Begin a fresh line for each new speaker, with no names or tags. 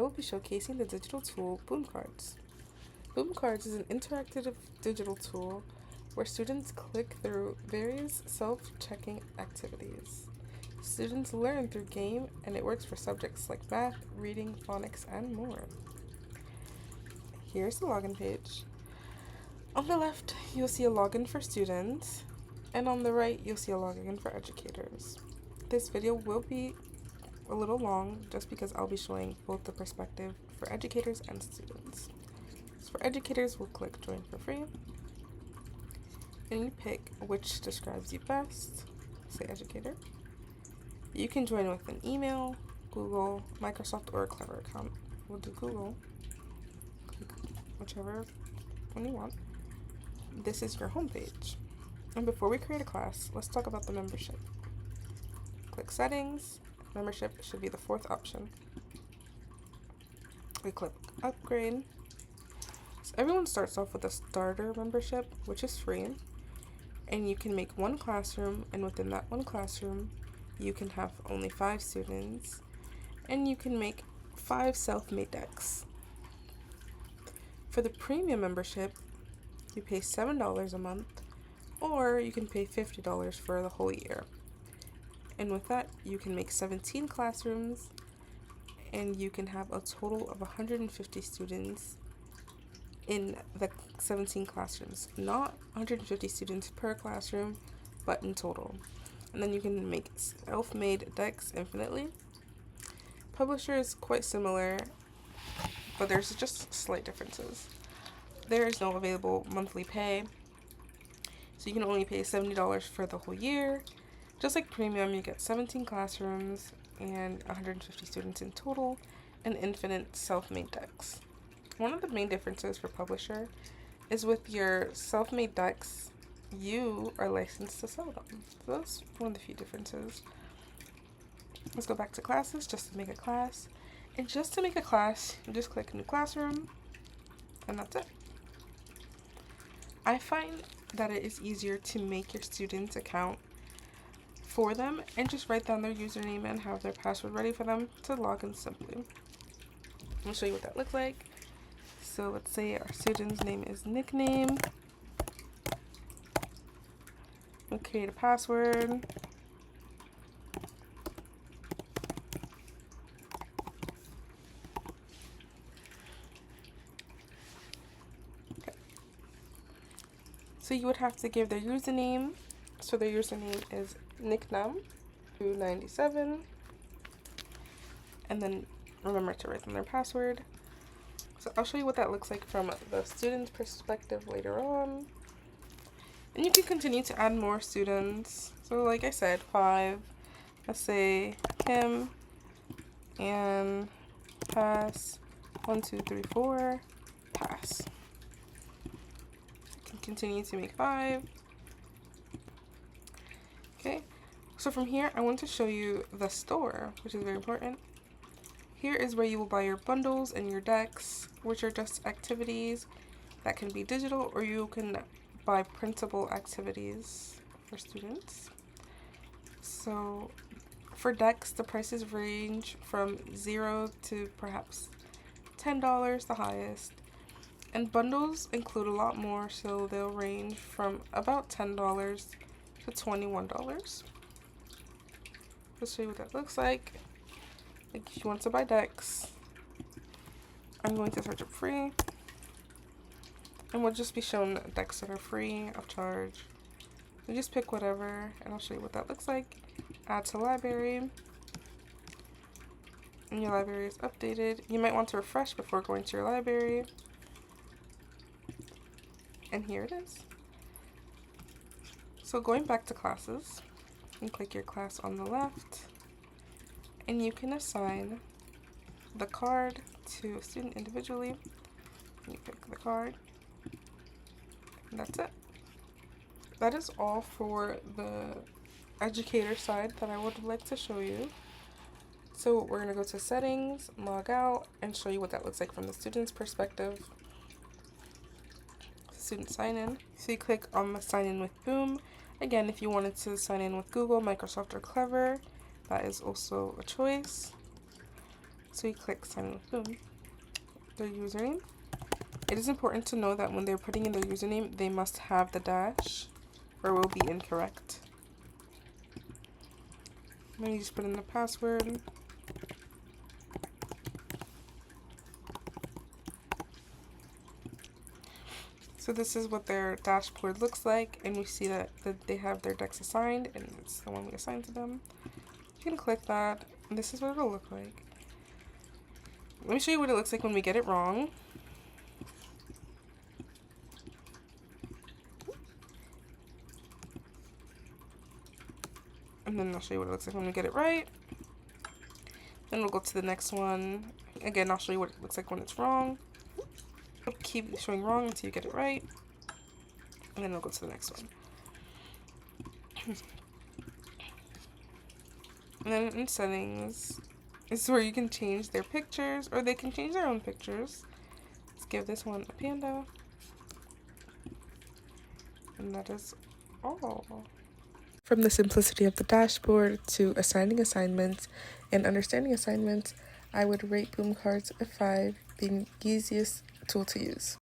will be showcasing the digital tool Boom Cards. Boom Cards is an interactive digital tool where students click through various self-checking activities. Students learn through game, and it works for subjects like math, reading, phonics, and more. Here's the login page. On the left, you'll see a login for students, and on the right, you'll see a login for educators. This video will be a little long just because I'll be showing both the perspective for educators and students. So for educators, we'll click join for free, and you pick which describes you best, say educator. You can join with an email, Google, Microsoft, or a Clever account. We'll do Google. Click whichever one you want. This is your homepage. And before we create a class, let's talk about the membership. Click settings. Membership should be the fourth option. We click upgrade. So everyone starts off with a starter membership, which is free. And you can make one classroom, and within that one classroom, you can have only 5 students, and you can make 5 self-made decks. For the premium membership, you pay $7 a month, or you can pay $50 for the whole year. And with that, you can make 17 classrooms, and you can have a total of 150 students in the 17 classrooms. Not 150 students per classroom, but in total. And then you can make self-made decks infinitely. Publisher is quite similar, but there's just slight differences. There is no available monthly pay, so you can only pay $70 for the whole year. Just like premium, you get 17 classrooms and 150 students in total, and infinite self-made decks. One of the main differences for publisher is with your self-made decks, you are licensed to sell them. So that's one of the few differences. Let's go back to classes just to make a class. And just to make a class, you just click new classroom, and that's it. I find that it is easier to make your student's account for them and just write down their username and have their password ready for them to log in simply. I'll show you what that looks like. So let's say our student's name is nickname. We'll create a password. Okay. So you would have to give their username. So their username is nicknam297. And then remember to write them their password. So I'll show you what that looks like from the student's perspective later on. And you can continue to add more students. So like I said, 5. Let's say Kim and pass 1, 2, 3, 4, pass. You can continue to make 5. Okay, so from here I want to show you the store, which is very important. Here is where you will buy your bundles and your decks, which are just activities that can be digital, or you can buy printable activities for students. So for decks, the prices range from $0 to perhaps $10, the highest. And bundles include a lot more, so they'll range from about $10 to $21. Let's show you what that looks like. Like if you want to buy decks, I'm going to search up free, and we'll just be shown decks that are free of charge. You just pick whatever, and I'll show you what that looks like. Add to library, and your library is updated. You might want to refresh before going to your library, and here it is. So going back to classes, you click your class on the left, and you can assign the card to a student individually. You pick the card, and that's it. That is all for the educator side that I would like to show you. So we're going to go to settings, log out, and show you what that looks like from the student's perspective. Student sign in. So you click on the sign in with Boom. Again, if you wanted to sign in with Google, Microsoft, or Clever, that is also a choice. So we click sign with Boom. Their username. It is important to know that when they're putting in their username, they must have the dash or it will be incorrect. Then you just put in the password. So this is what their dashboard looks like, and we see that they have their decks assigned, and it's the one we assigned to them. You can click that, and this is what it'll look like. Let me show you what it looks like when we get it wrong. And then I'll show you what it looks like when we get it right. Then we'll go to the next one. Again, I'll show you what it looks like when it's wrong. Keep showing wrong until you get it right. And then we'll go to the next one. And then in settings, this is where you can change their pictures, or they can change their own pictures. Let's give this one a panda. And that is all. From the simplicity of the dashboard to assigning assignments and understanding assignments, I would rate Boom Cards a 5, being the easiest tool to use.